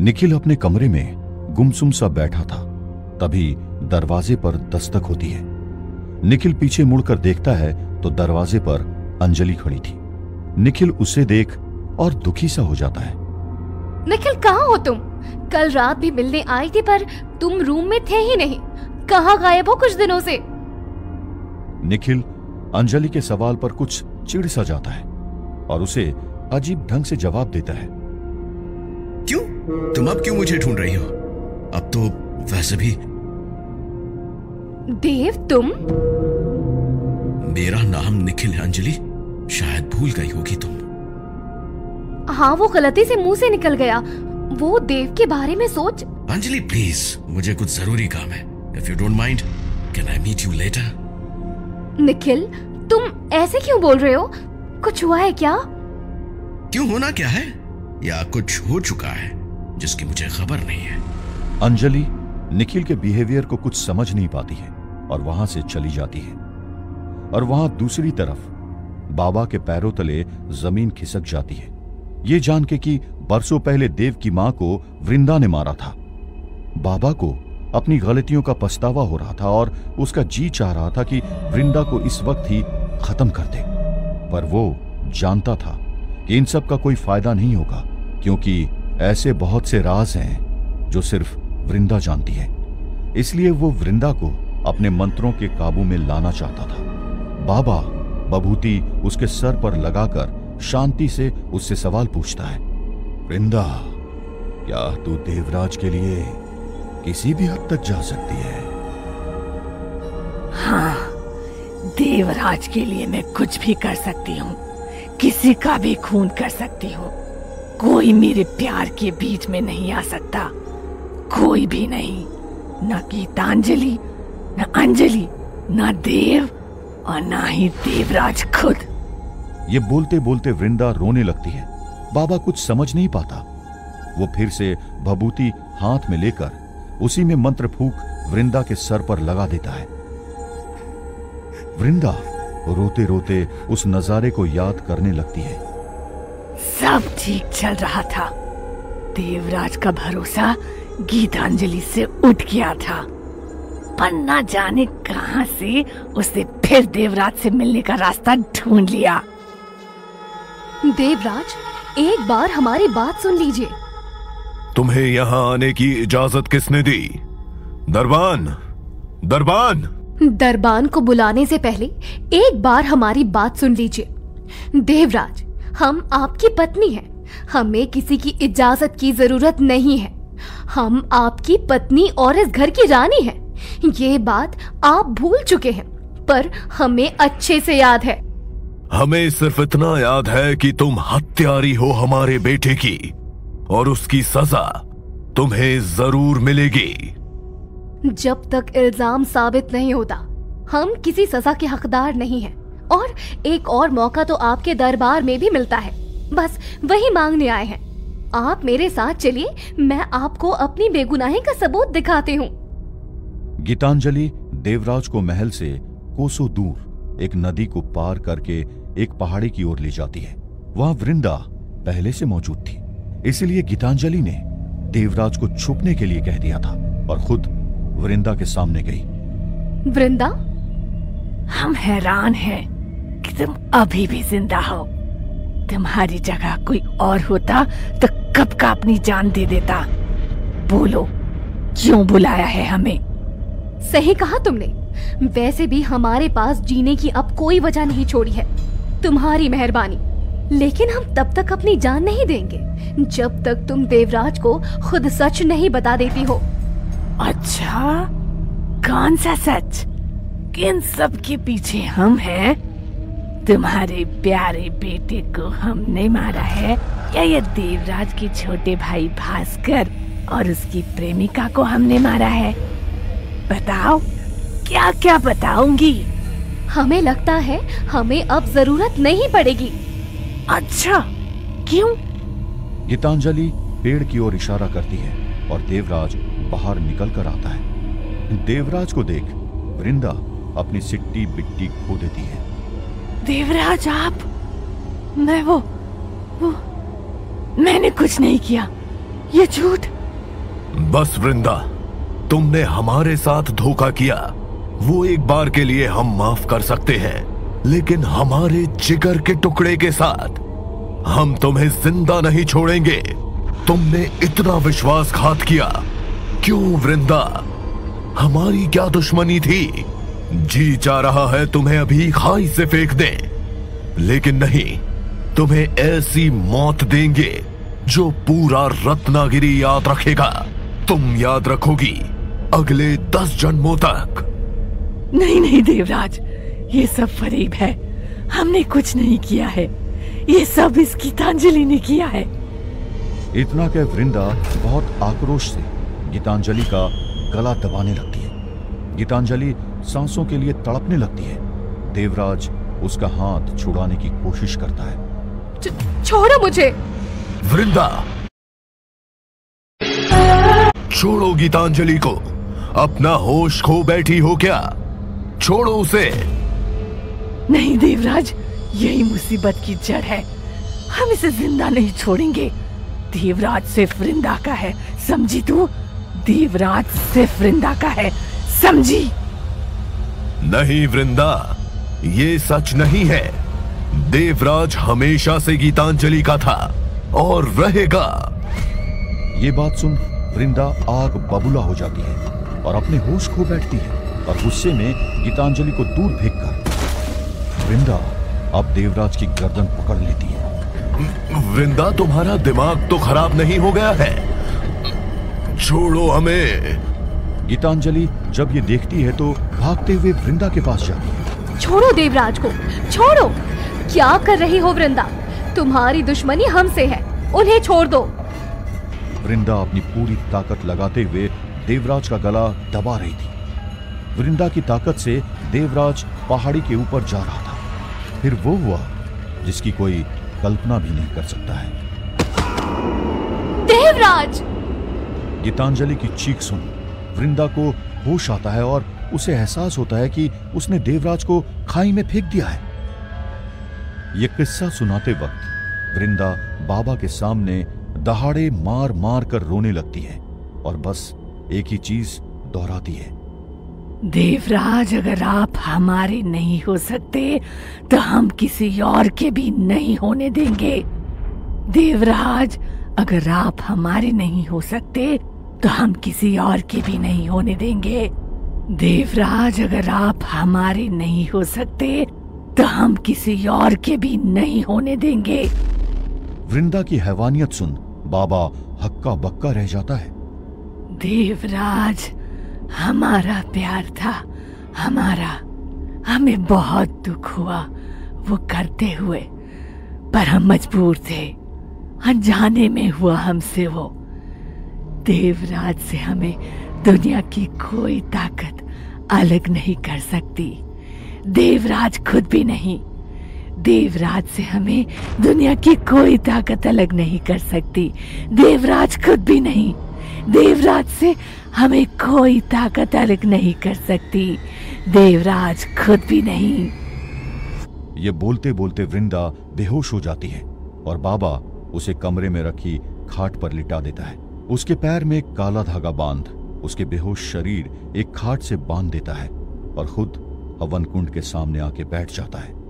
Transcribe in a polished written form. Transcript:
निखिल अपने कमरे में गुमसुम सा बैठा था। तभी दरवाजे पर दस्तक होती है। निखिल पीछे मुड़कर देखता है तो दरवाजे पर अंजलि खड़ी थी। निखिल उसे देख और दुखी सा हो जाता है। निखिल, कहाँ हो तुम? कल रात भी मिलने आई थी पर तुम रूम में थे ही नहीं। कहाँ गायब हो कुछ दिनों से? निखिल अंजलि के सवाल पर कुछ चिढ़ सा जाता है और उसे अजीब ढंग से जवाब देता है। क्यों? तुम अब क्यों मुझे ढूंढ रही हो? अब तो वैसे भी। देव, तुम? मेरा नाम निखिल है अंजलि, शायद भूल गई होगी तुम। हाँ, वो गलती से मुंह से निकल गया। वो देव के बारे में सोच। अंजलि प्लीज, मुझे कुछ जरूरी काम है। If you don't mind, can I meet you later? Nikhil, तुम ऐसे क्यों बोल रहे हो? कुछ हुआ है क्या? क्यों, होना क्या है? या कुछ हो चुका है जिसकी मुझे खबर नहीं है? अंजलि निखिल के बिहेवियर को कुछ समझ नहीं पाती है और वहां से चली जाती है। और वहां दूसरी तरफ बाबा के पैरों तले जमीन खिसक जाती है, ये जान के कि बरसों पहले देव की मां को वृंदा ने मारा था। बाबा को अपनी गलतियों का पछतावा हो रहा था और उसका जी चाह रहा था कि वृंदा को इस वक्त ही खत्म कर दे। पर वो जानता था कि इन सब का कोई फायदा नहीं होगा, क्योंकि ऐसे बहुत से राज हैं जो सिर्फ वृंदा जानती है। इसलिए वो वृंदा को अपने मंत्रों के काबू में लाना चाहता था। बाबा बभूति उसके सर पर लगाकर शांति से उससे सवाल पूछता है। वृंदा, क्या तू देवराज के लिए किसी भी हद तक जा सकती है? हाँ, देवराज के लिए मैं कुछ भी कर सकती हूँ, किसी का भी खून कर सकती हूँ। कोई मेरे प्यार के बीच में नहीं आ सकता, कोई भी नहीं। न गीतांजलि, न अंजलि, न देव और न ही देवराज खुद। ये बोलते बोलते वृंदा रोने लगती है। बाबा कुछ समझ नहीं पाता। वो फिर से भभूति हाथ में लेकर उसी में मंत्र फूंक वृंदा के सर पर लगा देता है। वृंदा रोते रोते उस नजारे को याद करने लगती है। सब ठीक चल रहा था। देवराज का भरोसा गीतांजलि से उठ गया था, पर न जाने कहां से उसने फिर देवराज से मिलने का रास्ता ढूंढ लिया। देवराज, एक बार हमारी बात सुन लीजिए। तुम्हें यहाँ आने की इजाजत किसने दी? दरबान, दरबान। दरबान को बुलाने से पहले एक बार हमारी बात सुन लीजिए। देवराज, हम आपकी पत्नी हैं। हमें किसी की इजाजत की जरूरत नहीं है। हम आपकी पत्नी और इस घर की रानी हैं। ये बात आप भूल चुके हैं, पर हमें अच्छे से याद है। हमें सिर्फ इतना याद है कि तुम हत्यारी हो हमारे बेटे की, और उसकी सजा तुम्हें जरूर मिलेगी। जब तक इल्जाम साबित नहीं होता, हम किसी सजा के हकदार नहीं हैं। और एक और मौका तो आपके दरबार में भी मिलता है, बस वही मांगने आए हैं। आप मेरे साथ चलिए, मैं आपको अपनी बेगुनाही का सबूत दिखाती हूँ। गीतांजलि देवराज को महल से कोसों दूर एक नदी को पार करके एक पहाड़ी की ओर ले जाती है। वहां वृंदा पहले से मौजूद थी, इसलिए गीतांजलि ने देवराज को छुपने के लिए कह दिया था और खुद वृंदा के सामने गई। वृंदा, हम हैरान हैं कि तुम अभी भी जिंदा हो। तुम्हारी जगह कोई और होता तो कब का अपनी जान दे देता। बोलो, क्यों बुलाया है हमें? सही कहा तुमने। वैसे भी हमारे पास जीने की अब कोई वजह नहीं छोड़ी है। तुम्हारी मेहरबानी, लेकिन हम तब तक अपनी जान नहीं देंगे जब तक तुम देवराज को खुद सच नहीं बता देती हो। अच्छा, कौन सा सच? किन सब के पीछे हम हैं? तुम्हारे प्यारे बेटे को हमने मारा है, या ये देवराज के छोटे भाई भास्कर और उसकी प्रेमिका को हमने मारा है? बताओ, क्या क्या बताऊंगी। हमें लगता है हमें अब जरूरत नहीं पड़ेगी। अच्छा, क्यों? गीतांजलि पेड़ की ओर इशारा करती है और देवराज बाहर निकल कर आता है। देवराज को देख वृंदा अपनी सिट्टी बिट्टी खो देती है। देवराज, आप? मैं वो मैंने कुछ नहीं किया। ये झूठ। बस वृंदा, तुमने हमारे साथ धोखा किया, वो एक बार के लिए हम माफ कर सकते हैं, लेकिन हमारे जिगर के टुकड़े के साथ हम तुम्हें जिंदा नहीं छोड़ेंगे। तुमने इतना विश्वासघात किया क्यों वृंदा? हमारी क्या दुश्मनी थी? जी चाह रहा है तुम्हें अभी खाई से फेंक दें, लेकिन नहीं, तुम्हें ऐसी मौत देंगे जो पूरा रत्नागिरी याद रखेगा। तुम याद रखोगी अगले 10 जन्मों तक। नहीं नहीं देवराज, ये सब फरेब है। हमने कुछ नहीं किया है, ये सब इस गीतांजलि ने किया है। इतना कह वृंदा बहुत आक्रोश से गीतांजलि का गला दबाने लगती है। गीतांजलि सांसों के लिए तड़पने लगती है। देवराज उसका हाथ छुड़ाने की कोशिश करता है। छोड़ो मुझे। वृंदा, छोड़ो गीतांजलि को। अपना होश खो बैठी हो क्या? छोड़ो उसे। नहीं देवराज, यही मुसीबत की जड़ है। हम इसे जिंदा नहीं छोड़ेंगे। देवराज सिर्फ वृंदा का है, समझी तू? देवराज सिर्फ वृंदा का है, समझी? नहीं वृंदा, ये सच नहीं है। देवराज हमेशा से गीतांजलि का था और रहेगा। ये बात सुन वृंदा आग बबूला हो जाती है और अपने होश खो बैठती है और गुस्से में गीतांजलि को दूर फेंककर वृंदा अब देवराज की गर्दन पकड़ लेती है। वृंदा, तुम्हारा दिमाग तो खराब नहीं हो गया है? छोड़ो हमें। गीतांजलि जब ये देखती है तो भागते हुए वृंदा के पास जाती है। छोड़ो देवराज को, छोड़ो। क्या कर रही हो वृंदा? तुम्हारी दुश्मनी हमसे है, उन्हें छोड़ दो। वृंदा अपनी पूरी ताकत लगाते हुए देवराज का गला दबा रही थी। वृंदा की ताकत से देवराज पहाड़ी के ऊपर जा रहा था। फिर वो हुआ जिसकी कोई कल्पना भी नहीं कर सकता है। देवराज! गीतांजलि की चीख सुन वृंदा को होश आता है और उसे एहसास होता है कि उसने देवराज को खाई में फेंक दिया है। यह किस्सा सुनाते वक्त वृंदा बाबा के सामने दहाड़े मार मार कर रोने लगती है और बस एक ही चीज दोहराती है। देवराज, अगर आप हमारे नहीं हो सकते तो हम किसी और के भी नहीं होने देंगे। देवराज, अगर आप हमारे नहीं हो सकते तो हम किसी और के भी नहीं होने देंगे। देवराज, अगर आप हमारे नहीं हो सकते तो हम किसी और के भी नहीं होने देंगे। वृंदा की हैवानियत सुन बाबा हक्का बक्का रह जाता है। देवराज, हमारा प्यार था, हमारा। हमें बहुत दुख हुआ वो करते हुए, पर हम मजबूर थे। अनजाने में हुआ हमसे वो। देवराज से हमें दुनिया की कोई ताकत अलग नहीं कर सकती। देवराज खुद भी नहीं। देवराज से हमें दुनिया की कोई ताकत अलग नहीं कर सकती। देवराज खुद भी नहीं। देवराज से हमें कोई ताकत अलग नहीं कर सकती। देवराज खुद भी नहीं। ये बोलते बोलते वृंदा बेहोश हो जाती है और बाबा उसे कमरे में रखी खाट पर लिटा देता है। उसके पैर में एक काला धागा बांध उसके बेहोश शरीर एक खाट से बांध देता है और खुद हवन कुंड के सामने आके बैठ जाता है।